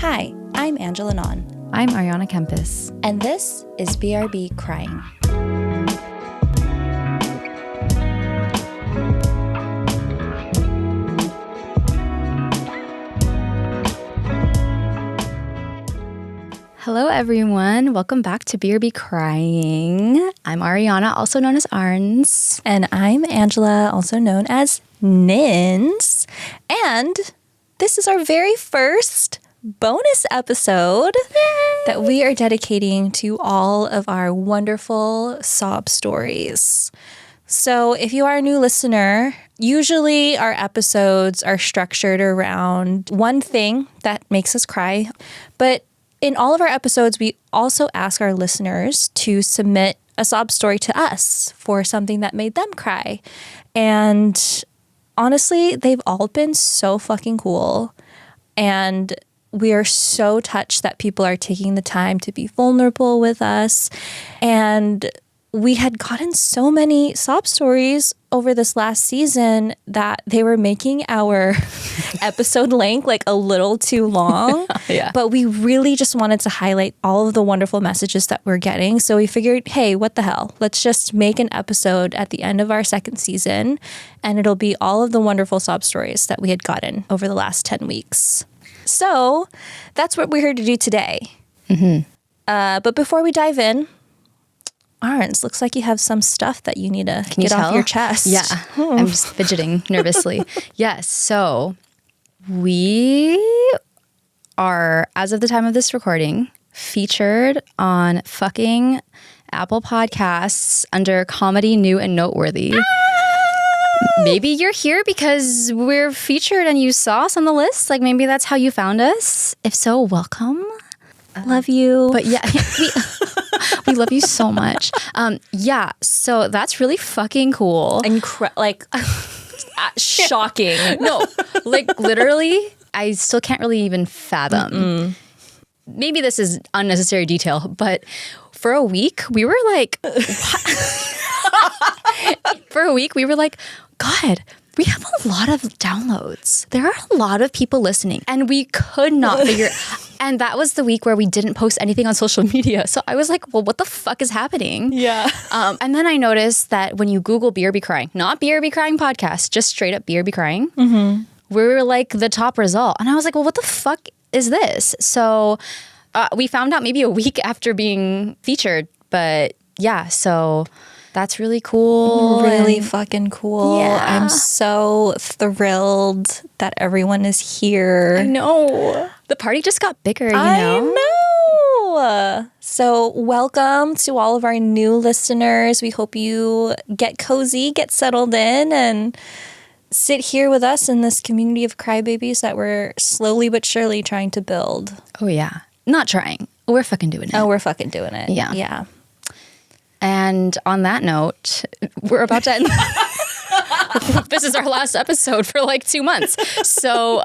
Hi, I'm Angela Non. I'm Ariana Kempis. And this is BRB Crying. Hello, everyone. Welcome back to BRB Crying. I'm Ariana, also known as Arns. And I'm Angela, also known as Nins. And this is our very first bonus episode that we are dedicating to all of our wonderful sob stories. So if you are a new listener, usually our episodes are structured around one thing that makes us cry. But in all of our episodes, we also ask our listeners to submit a sob story to us for something that made them cry. And honestly, they've all been so fucking cool. And we are so touched that people are taking the time to be vulnerable with us. And we had gotten so many sob stories over this last season that they were making our episode length like a little too long. Yeah. But we really just wanted to highlight all of the wonderful messages that we're getting. So we figured, hey, what the hell? Let's just make an episode at the end of our second season, and it'll be all of the wonderful sob stories that we had gotten over the last 10 weeks. So that's what we're here to do today. Mm-hmm. But before we dive in, Arns, looks like you have some stuff that you need to get off your chest. Yeah, I'm just fidgeting nervously. Yes, so we are, as of the time of this recording, featured on fucking Apple Podcasts under Comedy, New and Noteworthy. Maybe you're here because we're featured and you saw us on the list. Like maybe that's how you found us. If so, welcome. Love you. But yeah, we love you so much. Yeah, so that's really fucking cool. And shocking. No, like literally, I still can't really even fathom. Mm-mm. Maybe this is unnecessary detail, but for a week, we were like, God, we have a lot of downloads. There are a lot of people listening, and we could not figure. And that was the week where we didn't post anything on social media. So I was like, well, what the fuck is happening? Yeah. And then I noticed that when you Google BRB Crying, not BRB Crying podcast, just straight up BRB Crying, we were like the top result. And I was like, well, what the fuck is this? So we found out maybe a week after being featured. But yeah, so that's really cool. Really fucking cool. Yeah. I'm so thrilled that everyone is here. I know. The party just got bigger, you know? I know. So welcome to all of our new listeners. We hope you get cozy, get settled in, and sit here with us in this community of crybabies that we're slowly but surely trying to build. Oh, yeah. Not trying. We're fucking doing it. Oh, we're fucking doing it. Yeah. Yeah. And on that note, we're about to end. This is our last episode for like 2 months. So,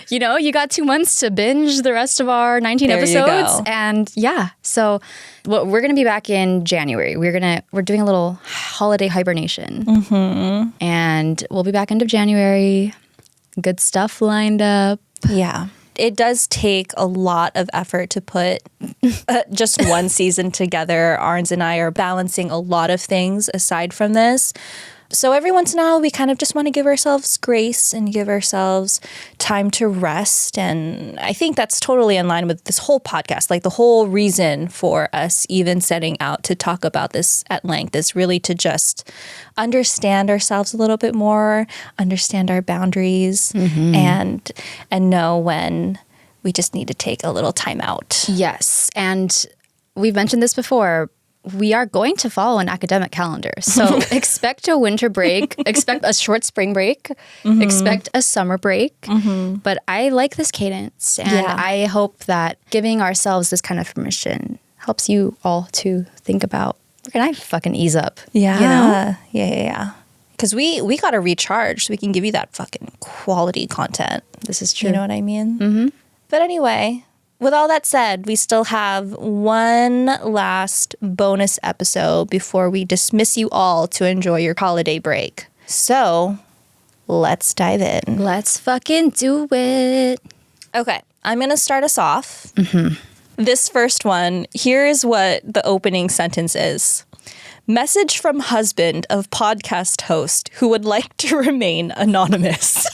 you got 2 months to binge the rest of our 19 there episodes. You go. And yeah, so we're going to be back in January. We're doing a little holiday hibernation. Mm-hmm. And we'll be back end of January. Good stuff lined up. Yeah. It does take a lot of effort to put just one season together. Arns and I are balancing a lot of things aside from this. So every once in a while, we kind of just want to give ourselves grace and give ourselves time to rest. And I think that's totally in line with this whole podcast. Like the whole reason for us even setting out to talk about this at length is really to just understand ourselves a little bit more, understand our boundaries, and know when we just need to take a little time out. Yes. And we've mentioned this before. We are going to follow an academic calendar. So expect a winter break, expect a short spring break, expect a summer break. But I like this cadence. And I hope that giving ourselves this kind of permission helps you all to think about, where can I fucking ease up? Yeah. You know? Yeah. Because we got to recharge so we can give you that fucking quality content. This is true. You know what I mean? Mm-hmm. But anyway, with all that said, we still have one last bonus episode before we dismiss you all to enjoy your holiday break. So let's dive in. Let's fucking do it. Okay. I'm going to start us off. This first one, here is what the opening sentence is. Message from husband of podcast host who would like to remain anonymous.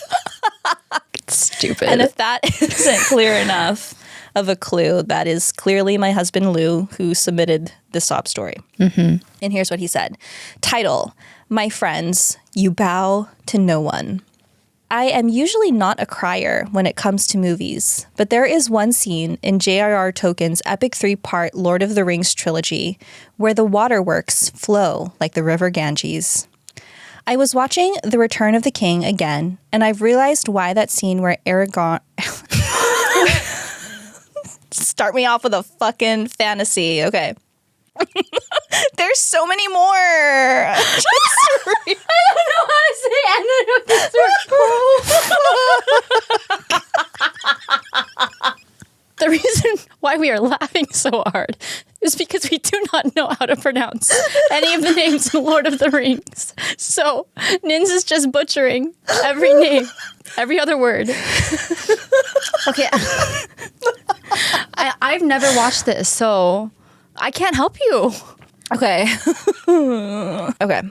Stupid. And if that isn't clear enough of a clue, that is clearly my husband Lou who submitted the sob story. And here's what he said. Title, My Friends, You Bow to No One. I am usually not a crier when it comes to movies, but there is one scene in J.R.R. Tolkien's epic 3-part Lord of the Rings trilogy where the waterworks flow like the river Ganges. I was watching The Return of the King again, and I've realized why that scene where Aragorn... Start me off with a fucking fantasy. Okay. There's so many more. I don't know how to say it. The reason why we are laughing so hard is because we do not know how to pronounce any of the names in Lord of the Rings. So Nins is just butchering every name, every other word. Okay. I've never watched this, so I can't help you. Okay. Okay.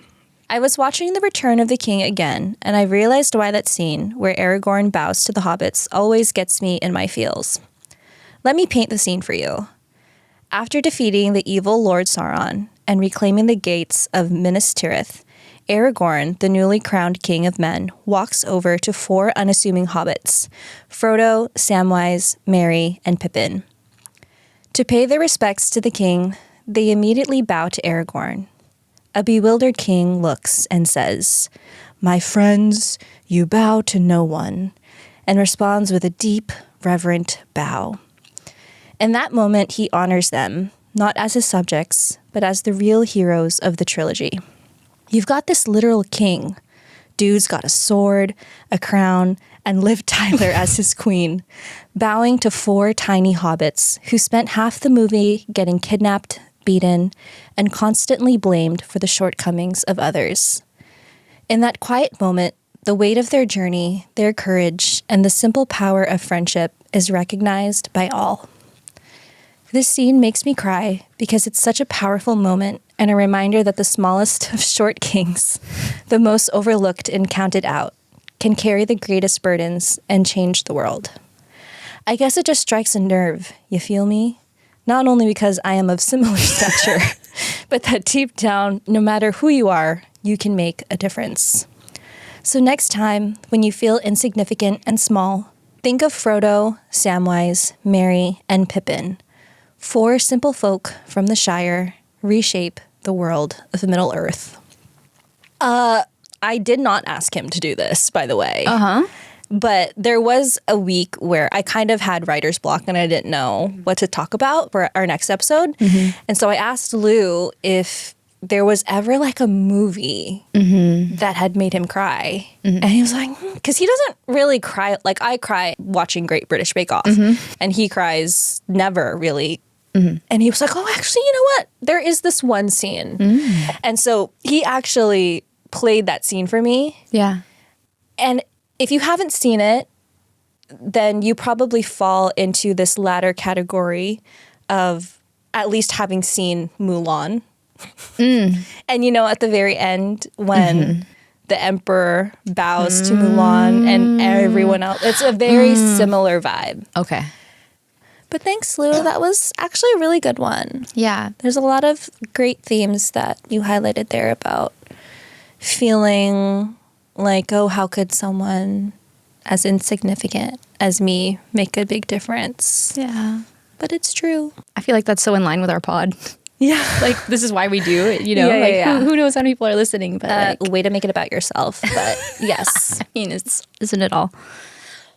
I was watching The Return of the King again, and I realized why that scene where Aragorn bows to the hobbits always gets me in my feels. Let me paint the scene for you. After defeating the evil Lord Sauron and reclaiming the gates of Minas Tirith, Aragorn, the newly crowned king of men, walks over to 4 unassuming hobbits, Frodo, Samwise, Merry, and Pippin. To pay their respects to the king, they immediately bow to Aragorn. A bewildered king looks and says, "My friends, you bow to no one," and responds with a deep, reverent bow. In that moment, he honors them, not as his subjects, but as the real heroes of the trilogy. You've got this literal king. Dude's got a sword, a crown, and Liv Tyler as his queen, bowing to 4 tiny hobbits who spent half the movie getting kidnapped, beaten, and constantly blamed for the shortcomings of others. In that quiet moment, the weight of their journey, their courage, and the simple power of friendship is recognized by all. This scene makes me cry because it's such a powerful moment and a reminder that the smallest of short kings, the most overlooked and counted out, can carry the greatest burdens and change the world. I guess it just strikes a nerve, you feel me? Not only because I am of similar stature, but that deep down, no matter who you are, you can make a difference. So next time, when you feel insignificant and small, think of Frodo, Samwise, Merry, and Pippin. 4 simple folk from the Shire reshape the world of Middle-earth. I did not ask him to do this, by the way. But there was a week where I kind of had writer's block and I didn't know what to talk about for our next episode. And so I asked Lou if there was ever like a movie that had made him cry. And he was like, because he doesn't really cry. Like I cry watching Great British Bake Off and he cries never really. And he was like, oh, actually, you know what? There is this one scene. And so he actually played that scene for me. Yeah. And if you haven't seen it, then you probably fall into this latter category of at least having seen Mulan. And you know, at the very end, when the emperor bows to Mulan and everyone else, it's a very similar vibe. Okay. But thanks, Lou. That was actually a really good one. Yeah. There's a lot of great themes that you highlighted there about feeling like, oh, how could someone as insignificant as me make a big difference? Yeah. But it's true. I feel like that's so in line with our pod. Yeah. Like, this is why we do it, you know? Yeah. Who knows how many people are listening? But Way to make it about yourself. But yes. I mean, isn't it all?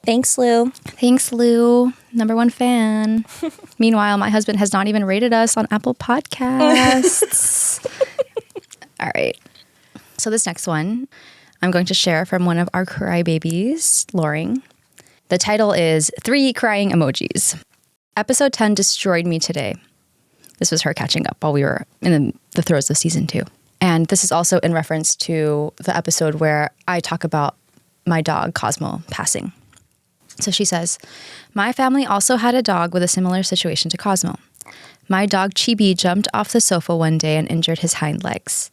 Thanks, Lou. Thanks, Lou. #1 fan. Meanwhile, my husband has not even rated us on Apple Podcasts. All right. So this next one, I'm going to share from one of our crybabies, Loring. The title is 3 Crying Emojis. Episode 10 destroyed me today. This was her catching up while we were in the throes of season 2. And this is also in reference to the episode where I talk about my dog, Cosmo, passing. So she says, my family also had a dog with a similar situation to Cosmo. My dog Chibi jumped off the sofa one day and injured his hind legs.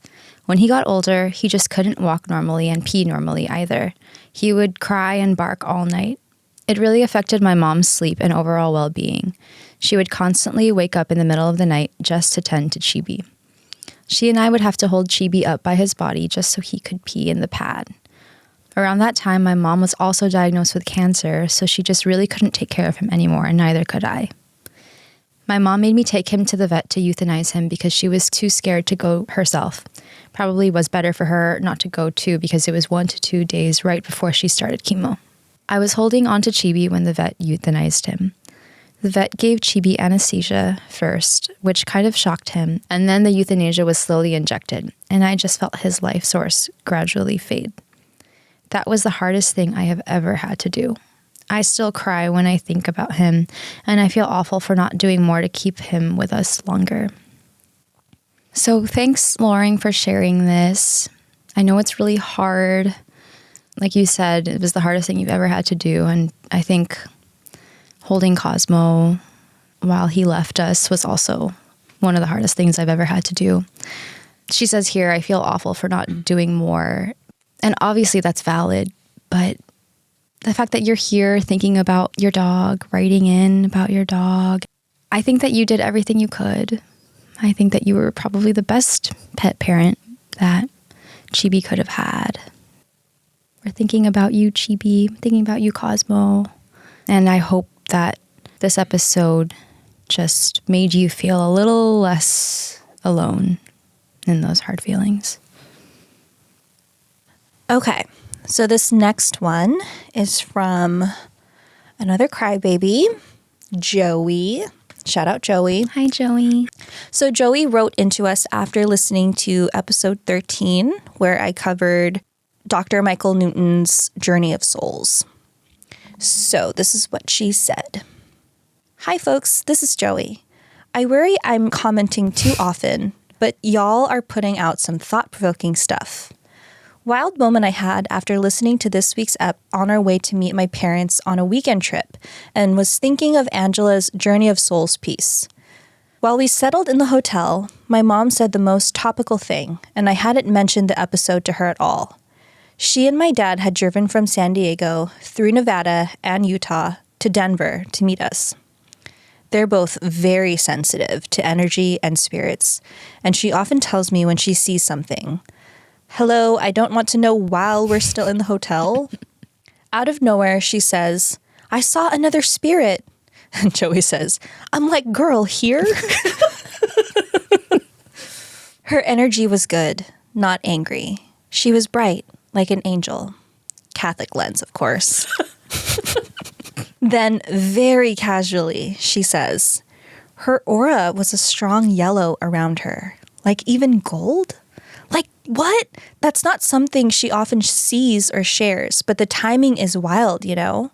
When he got older, he just couldn't walk normally and pee normally either. He would cry and bark all night. It really affected my mom's sleep and overall well-being. She would constantly wake up in the middle of the night just to tend to Chibi. She and I would have to hold Chibi up by his body just so he could pee in the pad. Around that time, my mom was also diagnosed with cancer, so she just really couldn't take care of him anymore, and neither could I. My mom made me take him to the vet to euthanize him because she was too scared to go herself. Probably was better for her not to go too because it was 1 to 2 days right before she started chemo. I was holding on to Chibi when the vet euthanized him. The vet gave Chibi anesthesia first, which kind of shocked him, and then the euthanasia was slowly injected, and I just felt his life source gradually fade. That was the hardest thing I have ever had to do. I still cry when I think about him, and I feel awful for not doing more to keep him with us longer. So thanks, Lauren, for sharing this. I know it's really hard. Like you said, it was the hardest thing you've ever had to do, and I think holding Cosmo while he left us was also one of the hardest things I've ever had to do. She says here, I feel awful for not doing more. And obviously that's valid, but the fact that you're here thinking about your dog, writing in about your dog, I think that you did everything you could. I think that you were probably the best pet parent that Chibi could have had. We're thinking about you, Chibi, thinking about you, Cosmo. And I hope that this episode just made you feel a little less alone in those hard feelings. Okay, so this next one is from another crybaby, Joey. Shout out, Joey. Hi, Joey. So Joey wrote into us after listening to episode 13, where I covered Dr. Michael Newton's Journey of Souls. So this is what she said. Hi, folks. This is Joey. I worry I'm commenting too often, but y'all are putting out some thought-provoking stuff. Wild moment I had after listening to this week's ep on our way to meet my parents on a weekend trip and was thinking of Angela's Journey of Souls piece. While we settled in the hotel, my mom said the most topical thing, and I hadn't mentioned the episode to her at all. She and my dad had driven from San Diego through Nevada and Utah to Denver to meet us. They're both very sensitive to energy and spirits, and she often tells me when she sees something. Hello, I don't want to know while we're still in the hotel. Out of nowhere, she says, I saw another spirit. And Joey says, I'm like, girl, here? Her energy was good, not angry. She was bright, like an angel. Catholic lens, of course. Then, very casually, she says, her aura was a strong yellow around her, like even gold. Like, what? That's not something she often sees or shares, but the timing is wild, you know?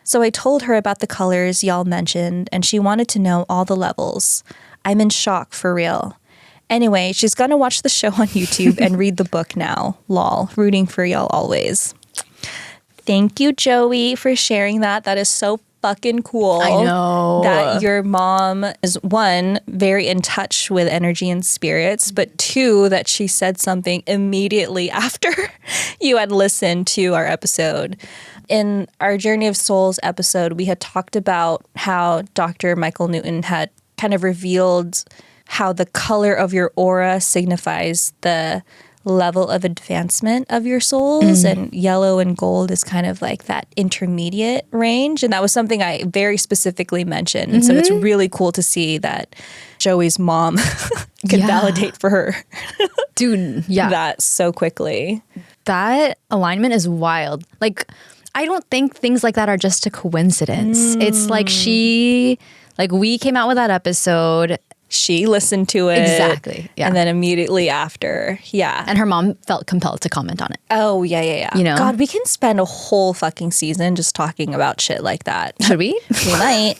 So I told her about the colors y'all mentioned, and she wanted to know all the levels. I'm in shock, for real. Anyway, she's gonna watch the show on YouTube and read the book now. Lol, rooting for y'all always. Thank you, Joey, for sharing that. That is so fucking cool. I know. That your mom is, one, very in touch with energy and spirits, but two, that she said something immediately after you had listened to our episode. In our Journey of Souls episode, we had talked about how Dr. Michael Newton had kind of revealed how the color of your aura signifies the level of advancement of your souls, and yellow and gold is kind of like that intermediate range. And that was something I very specifically mentioned. And so it's really cool to see that Joey's mom could validate for her Dude, yeah. that so quickly. That alignment is wild. Like, I don't think things like that are just a coincidence. It's like we came out with that episode. She listened to it. Exactly. Yeah. And then immediately after, And her mom felt compelled to comment on it. Oh, yeah. You know? God, we can spend a whole fucking season just talking about shit like that. Should we? We might.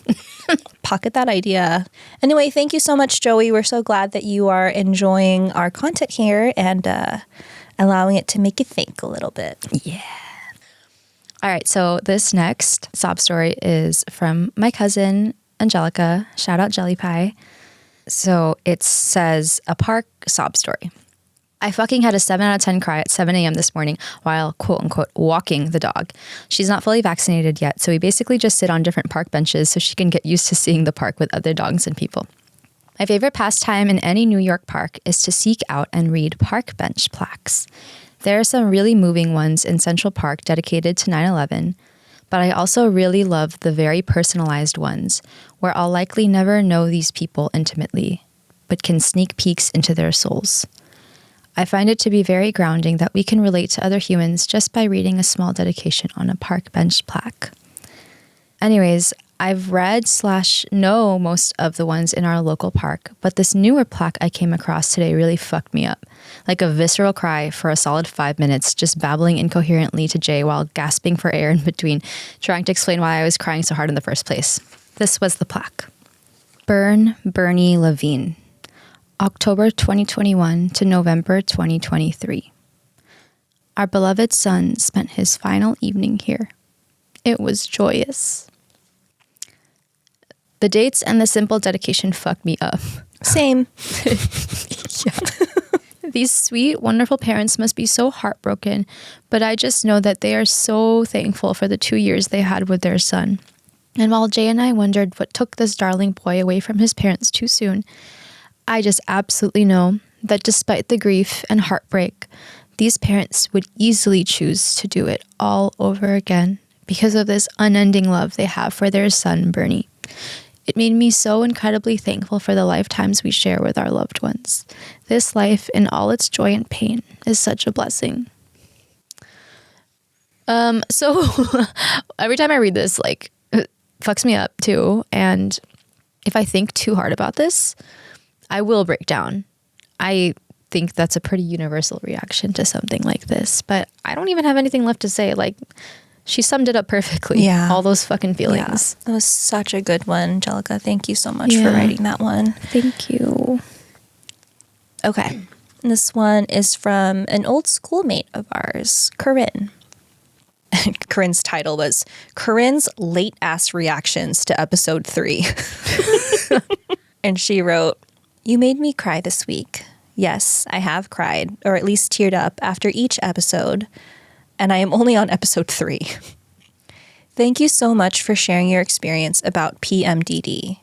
Pocket that idea. Anyway, thank you so much, Joey. We're so glad that you are enjoying our content here and allowing it to make you think a little bit. Yeah. All right, so this next sob story is from my cousin, Angelica. Shout out Jelly Pie. So it says, a park sob story. I fucking had a 7 out of 10 cry at 7 a.m. this morning while, quote unquote, walking the dog. She's not fully vaccinated yet, so we basically just sit on different park benches so she can get used to seeing the park with other dogs and people. My favorite pastime in any New York park is to seek out and read park bench plaques. There are some really moving ones in Central Park dedicated to 9/11, but I also really love the very personalized ones where I'll likely never know these people intimately, but can sneak peeks into their souls. I find it to be very grounding that we can relate to other humans just by reading a small dedication on a park bench plaque. Anyways, I've read/know most of the ones in our local park, but this newer plaque I came across today really fucked me up. Like a visceral cry for a solid 5 minutes, just babbling incoherently to Jay while gasping for air in between, trying to explain why I was crying so hard in the first place. This was the plaque. Burn Bernie Levine, October 2021 to November 2023. Our beloved son spent his final evening here. It was joyous. The dates and the simple dedication fucked me up. Same. Yeah. These sweet, wonderful parents must be so heartbroken, but I just know that they are so thankful for the 2 years they had with their son. And while Jay and I wondered what took this darling boy away from his parents too soon, I just absolutely know that despite the grief and heartbreak, these parents would easily choose to do it all over again because of this unending love they have for their son, Bernie. It made me so incredibly thankful for the lifetimes we share with our loved ones. This life, in all its joy and pain, is such a blessing. So every time I read this, like, it fucks me up too. And if I think too hard about this, I will break down. I think that's a pretty universal reaction to something like this, but I don't even have anything left to say. Like, she summed it up perfectly. Yeah. All those fucking feelings. Yeah. That was such a good one, Angelica. Thank you so much for writing that one. Thank you. Okay. This one is from an old schoolmate of ours, Corinne. Corinne's title was Corinne's Late Ass Reactions to Episode 3. And she wrote, "You made me cry this week. Yes, I have cried, or at least teared up after each episode. And I am only on episode 3. Thank you so much for sharing your experience about PMDD.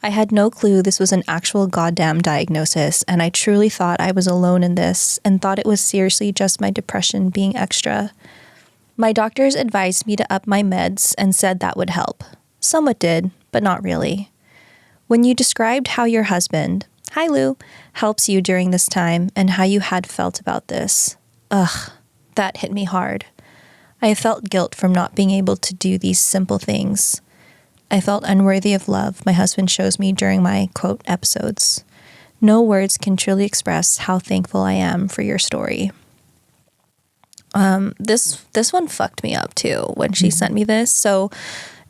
I had no clue this was an actual goddamn diagnosis, and I truly thought I was alone in this and thought it was seriously just my depression being extra. My doctors advised me to up my meds and said that would help. Somewhat did, but not really. When you described how your husband, hi Lou, helps you during this time and how you had felt about this, that hit me hard. I felt guilt from not being able to do these simple things. I felt unworthy of love my husband shows me during my, quote, episodes. No words can truly express how thankful I am for your story." This one fucked me up too when she sent me this. So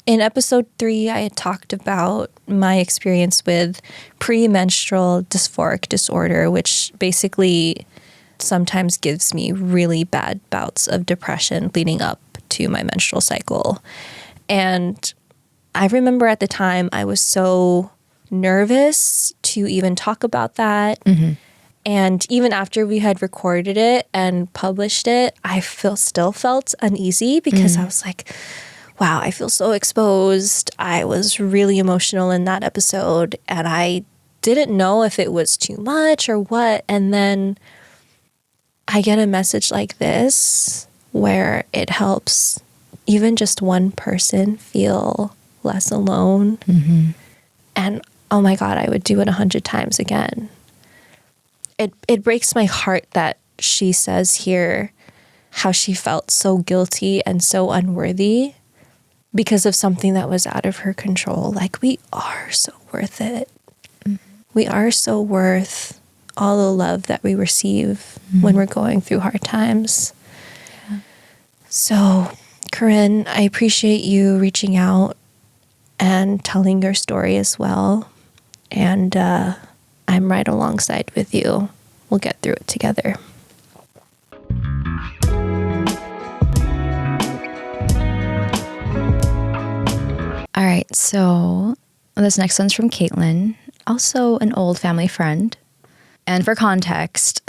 in episode 3, I had talked about my experience with premenstrual dysphoric disorder, which basically sometimes gives me really bad bouts of depression leading up to my menstrual cycle. And I remember at the time I was so nervous to even talk about that. Mm-hmm. And even after we had recorded it and published it, I still felt uneasy because I was like, wow, I feel so exposed. I was really emotional in that episode and I didn't know if it was too much or what. And then I get a message like this where it helps even just one person feel less alone. Mm-hmm. And oh my God, I would do it 100 times again. It breaks my heart that she says here how she felt so guilty and so unworthy because of something that was out of her control. Like, we are so worth it. Mm-hmm. We are so worth all the love that we receive when we're going through hard times. Yeah. So, Corinne, I appreciate you reaching out and telling your story as well. And I'm right alongside with you. We'll get through it together. All right, so this next one's from Caitlin, also an old family friend. And for context,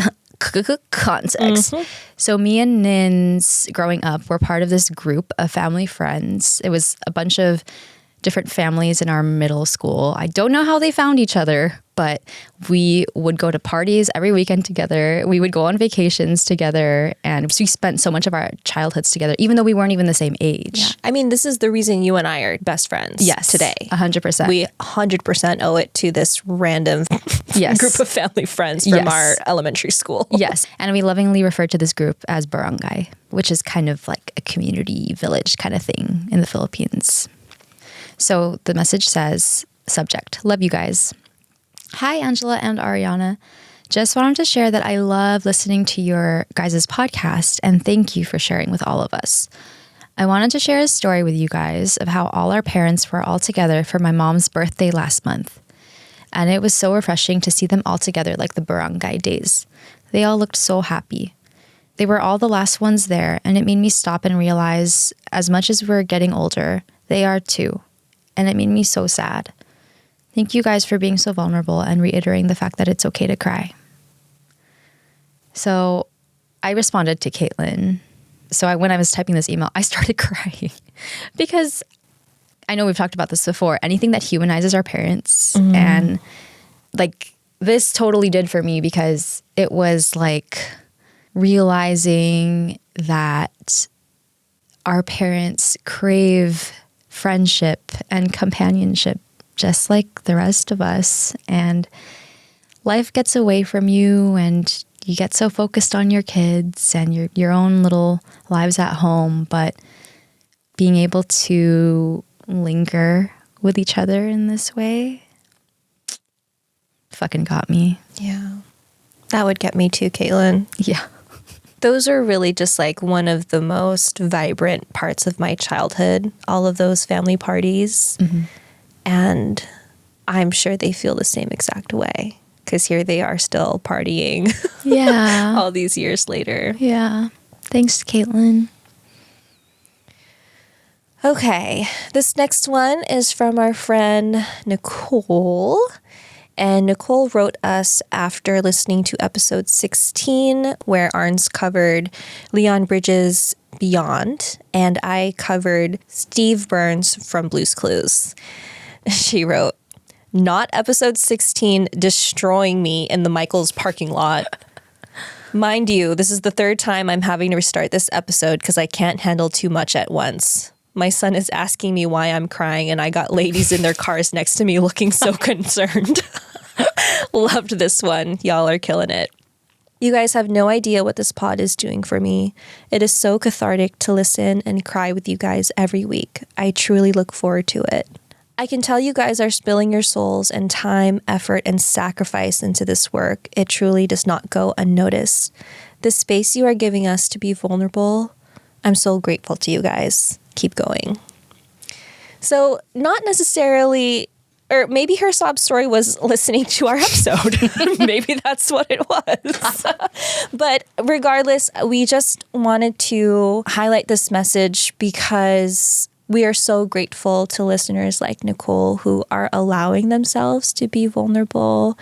so me and Nins growing up were part of this group of family friends. It was a bunch of different families in our middle school. I don't know how they found each other, but we would go to parties every weekend together. We would go on vacations together, and we spent so much of our childhoods together, even though we weren't even the same age. Yeah. I mean, this is the reason you and I are best friends today. 100%. We 100% owe it to this random group of family friends from our elementary school. Yes. And we lovingly refer to this group as barangay, which is kind of like a community village kind of thing in the Philippines. So the message says, subject, love you guys. Hi, Angela and Ariana. Just wanted to share that I love listening to your guys' podcast, and thank you for sharing with all of us. I wanted to share a story with you guys of how all our parents were all together for my mom's birthday last month. And it was so refreshing to see them all together like the barangay days. They all looked so happy. They were all the last ones there, and it made me stop and realize as much as we're getting older, they are too. And it made me so sad. Thank you guys for being so vulnerable and reiterating the fact that it's okay to cry. So I responded to Caitlin. So when I was typing this email, I started crying because I know we've talked about this before. Anything that humanizes our parents, and like this totally did for me, because it was like realizing that our parents crave friendship and companionship just like the rest of us, and life gets away from you and you get so focused on your kids and your own little lives at home, but being able to linger with each other in this way fucking got me. Yeah. That would get me too, Caitlin. Yeah. Those are really just like one of the most vibrant parts of my childhood, all of those family parties. And I'm sure they feel the same exact way, because here they are still partying all these years later. Yeah. Thanks, Caitlin. Okay, this next one is from our friend Nicole. And Nicole wrote us after listening to episode 16, where Arns covered Leon Bridges' Beyond, and I covered Steve Burns from Blue's Clues. She wrote, "Not episode 16 destroying me in the Michaels parking lot. Mind you, this is the third time I'm having to restart this episode because I can't handle too much at once. My son is asking me why I'm crying, and I got ladies in their cars next to me looking so concerned." Loved this one. Y'all are killing it. You guys have no idea what this pod is doing for me. It is so cathartic to listen and cry with you guys every week. I truly look forward to it. I can tell you guys are spilling your souls and time, effort, and sacrifice into this work. It truly does not go unnoticed. The space you are giving us to be vulnerable, I'm so grateful to you guys. Keep going. So not necessarily, or maybe her sob story was listening to our episode. Maybe that's what it was. But regardless, we just wanted to highlight this message because we are so grateful to listeners like Nicole who are allowing themselves to be vulnerable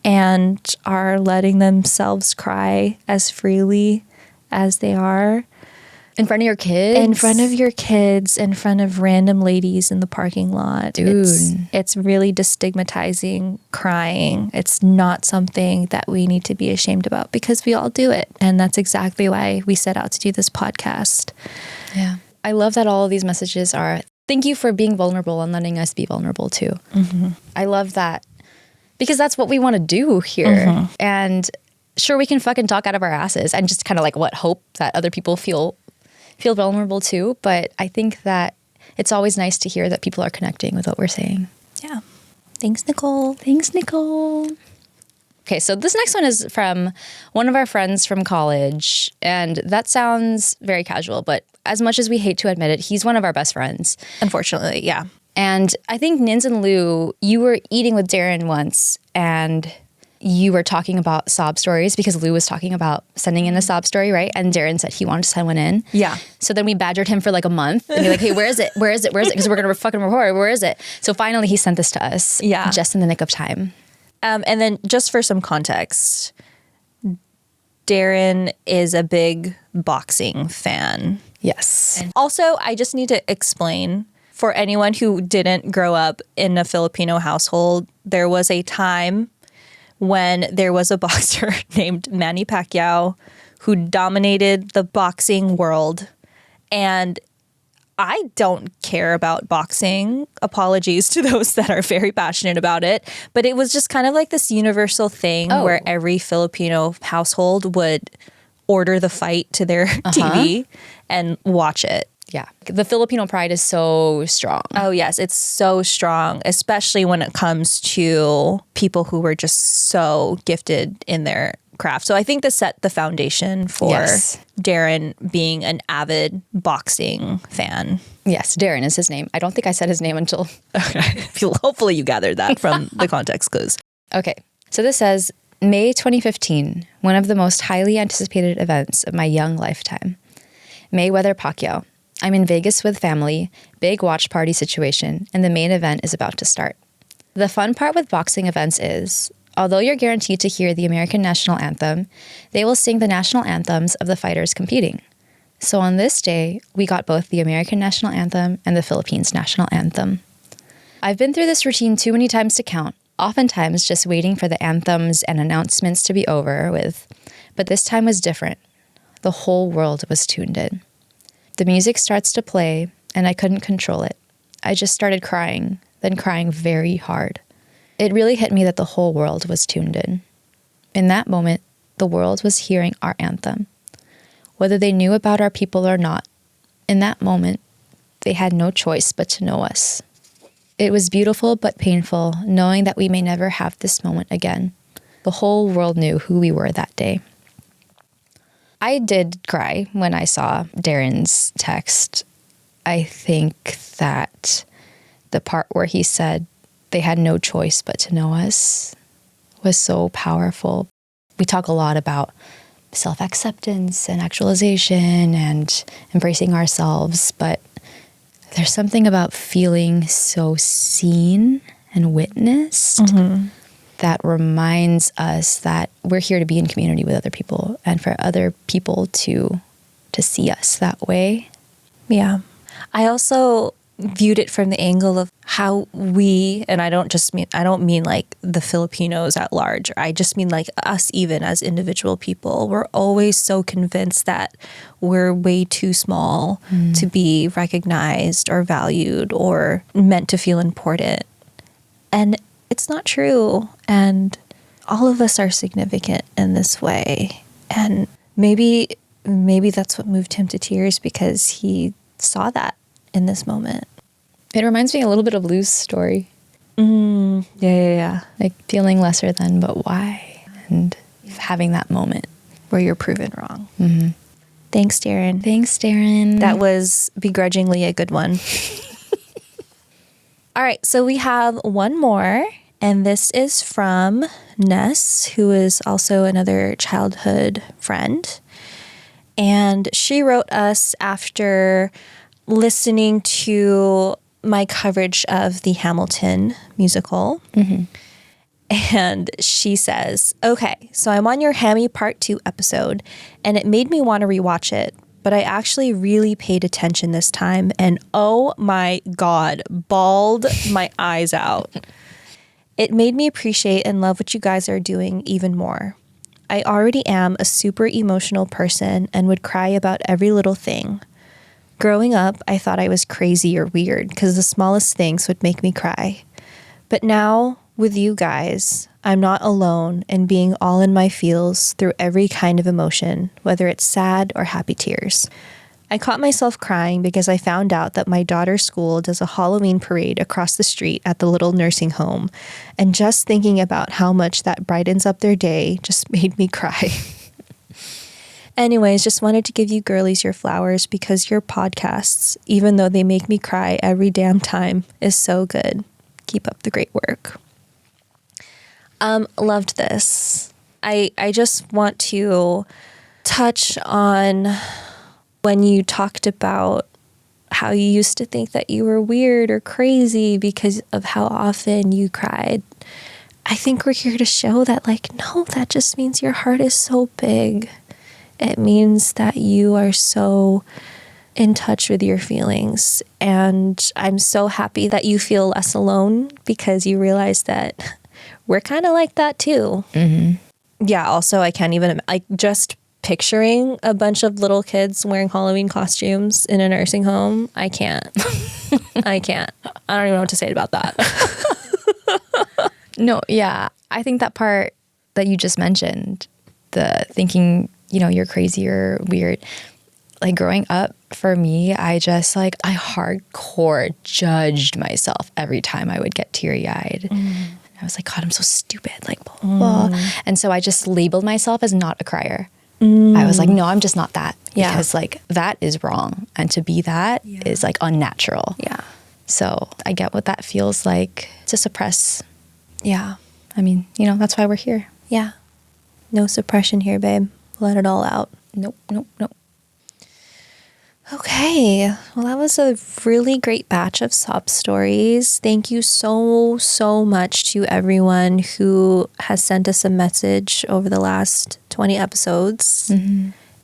and are letting themselves cry as freely as they are. In front of your kids? In front of your kids, in front of random ladies in the parking lot. Dude. It's really destigmatizing crying. It's not something that we need to be ashamed about because we all do it. And that's exactly why we set out to do this podcast. Yeah. I love that all of these messages are, thank you for being vulnerable and letting us be vulnerable too. I love that because that's what we want to do here. And sure, we can fucking talk out of our asses and just kind of like hope that other people feel vulnerable too. But I think that it's always nice to hear that people are connecting with what we're saying. Yeah. Thanks, Nicole. Thanks, Nicole. Okay, so this next one is from one of our friends from college. And that sounds very casual, but as much as we hate to admit it, he's one of our best friends. Unfortunately, yeah. And I think Nins and Lou, you were eating with Darren once and you were talking about sob stories because Lou was talking about sending in a sob story, right? And Darren said he wanted to send one in. Yeah. So then we badgered him for like a month and be like, hey, where is it? Where is it? Where is it? Because we're going to fucking record. Where is it? So finally he sent this to us. Yeah. Just in the nick of time. And then just for some context, Darren is a big boxing fan. Yes. And also, I just need to explain for anyone who didn't grow up in a Filipino household, there was a time when there was a boxer named Manny Pacquiao who dominated the boxing world. And I don't care about boxing. Apologies to those that are very passionate about it. But it was just kind of like this universal thing where every Filipino household would order the fight to their TV and watch it. Yeah. The Filipino pride is so strong. Oh, yes. It's so strong, especially when it comes to people who were just so gifted in their craft. So I think this set the foundation for Darren being an avid boxing fan. Yes, Darren is his name. I don't think I said his name until... Okay. Hopefully you gathered that from the context clues. Okay. So this says, May 2015, one of the most highly anticipated events of my young lifetime. Mayweather Pacquiao. I'm in Vegas with family, big watch party situation, and the main event is about to start. The fun part with boxing events is, although you're guaranteed to hear the American national anthem, they will sing the national anthems of the fighters competing. So on this day, we got both the American national anthem and the Philippines national anthem. I've been through this routine too many times to count, oftentimes just waiting for the anthems and announcements to be over with, but this time was different. The whole world was tuned in. The music starts to play, and I couldn't control it. I just started crying, then crying very hard. It really hit me that the whole world was tuned in. In that moment, the world was hearing our anthem. Whether they knew about our people or not, in that moment, they had no choice but to know us. It was beautiful but painful, knowing that we may never have this moment again. The whole world knew who we were that day. I did cry when I saw Darren's text. I think that the part where he said they had no choice but to know us was so powerful. We talk a lot about self-acceptance and actualization and embracing ourselves, but there's something about feeling so seen and witnessed that reminds us that we're here to be in community with other people and for other people to see us that way. Yeah. I also viewed it from the angle of how we, and I don't mean like the Filipinos at large. I just mean like us even as individual people. We're always so convinced that we're way too small to be recognized or valued or meant to feel important. And it's not true. And all of us are significant in this way. And maybe that's what moved him to tears, because he saw that in this moment. It reminds me a little bit of Lou's story. Yeah. Like feeling lesser than, but why? And having that moment Where you're proven wrong. Thanks, Darren. Thanks, Darren. That was begrudgingly a good one. All right, so we have one more, and this is from Ness, who is also another childhood friend. And she wrote us after listening to my coverage of the Hamilton musical. And she says, okay, so I'm on your Hammy Part 2 episode, and it made me want to rewatch it. But I actually really paid attention this time, and oh my God, bawled my eyes out. It made me appreciate and love what you guys are doing even more. I already am a super emotional person and would cry about every little thing. Growing up, I thought I was crazy or weird because the smallest things would make me cry. But now, with you guys, I'm not alone in being all in my feels through every kind of emotion, whether it's sad or happy tears. I caught myself crying because I found out that my daughter's school does a Halloween parade across the street at the little nursing home, and just thinking about how much that brightens up their day just made me cry. Anyways, just wanted to give you girlies your flowers because your podcasts, even though they make me cry every damn time, is so good. Keep up the great work. Loved this. I just want to touch on when you talked about how you used to think that you were weird or crazy because of how often you cried. I think we're here to show that, like, no, that just means your heart is so big. It means that you are so in touch with your feelings. And I'm so happy that you feel less alone because you realize that we're kind of like that too. Yeah, also, I can't even, like, just picturing a bunch of little kids wearing Halloween costumes in a nursing home, I can't. I can't. I don't even know what to say about that. No, yeah. I think that part that you just mentioned, the thinking, you know, you're crazy or weird, like growing up for me, I just like, I hardcore judged myself every time I would get teary-eyed. I was like, God, I'm so stupid, like, blah, blah, blah. And so I just labeled myself as not a crier. I was like, no, I'm just not that. Yeah. Because like that is wrong. And to be that is like unnatural. Yeah. So I get what that feels like to suppress. Yeah. I mean, you know, that's why we're here. Yeah. No suppression here, babe. Let it all out. Nope, nope, nope. Okay. Well, that was a really great batch of sob stories. Thank you so, so much to everyone who has sent us a message over the last 20 episodes.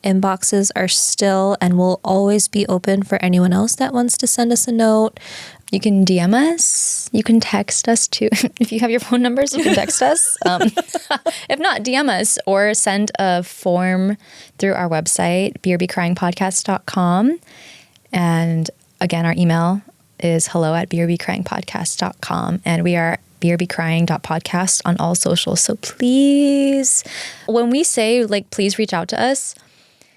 Inboxes are still and will always be open for anyone else that wants to send us a note. You can DM us. You can text us too. If you have your phone numbers, you can text us. If not, DM us or send a form through our website, brbcryingpodcast.com. And again, our email is hello@brbcryingpodcast.com. And we are brbcrying.podcast on all socials. So please, when we say like, please reach out to us,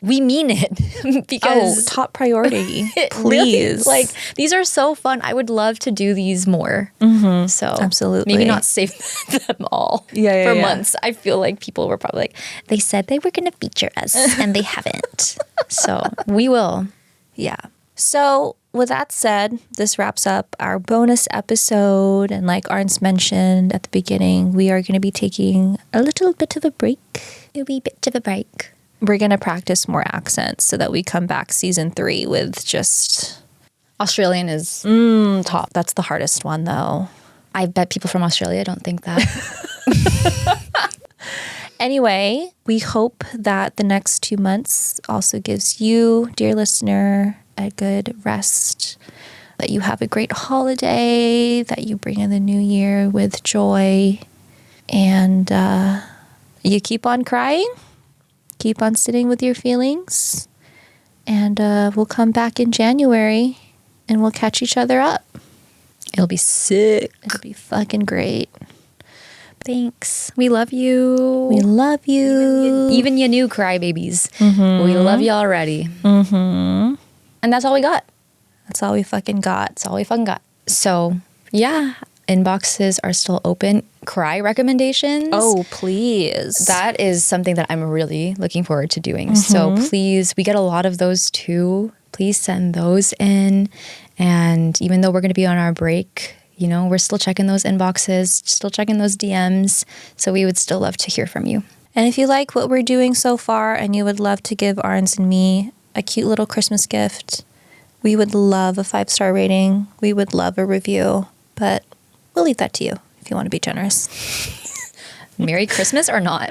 we mean it because top priority. Please. Like, these are so fun. I would love to do these more. So Absolutely. maybe not save them all for months. I feel like people were probably like, they said they were going to feature us and they haven't. So we will. Yeah. So with that said, this wraps up our bonus episode. And like Arns mentioned at the beginning, we are going to be taking a little bit of a break. A wee bit of a break. We're going to practice more accents so that we come back season 3 with just... Australian is top. That's the hardest one, though. I bet people from Australia don't think that. Anyway, we hope that the next 2 months also gives you, dear listener, a good rest, that you have a great holiday, that you bring in the new year with joy, and you keep on crying. Keep on sitting with your feelings, and we'll come back in January and we'll catch each other up. It'll be sick. It'll be fucking great. Thanks. We love you. We love you. Even you new crybabies. We love you already. And that's all we got. That's all we fucking got. That's all we fucking got. So, yeah. Inboxes are still open. Cry recommendations. Oh, please. That is something that I'm really looking forward to doing. So please, we get a lot of those too. Please send those in. And even though we're going to be on our break, you know, we're still checking those inboxes, still checking those DMs. So we would still love to hear from you. And if you like what we're doing so far and you would love to give Arns and me a cute little Christmas gift, we would love a 5-star rating. We would love a review. But we'll leave that to you if you want to be generous. Merry Christmas or not.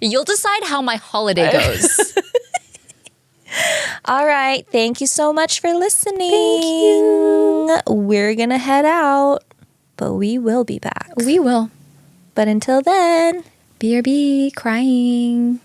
You'll decide how my holiday goes. All right. Thank you so much for listening. Thank you. We're going to head out, but we will be back. We will. But until then, BRB crying.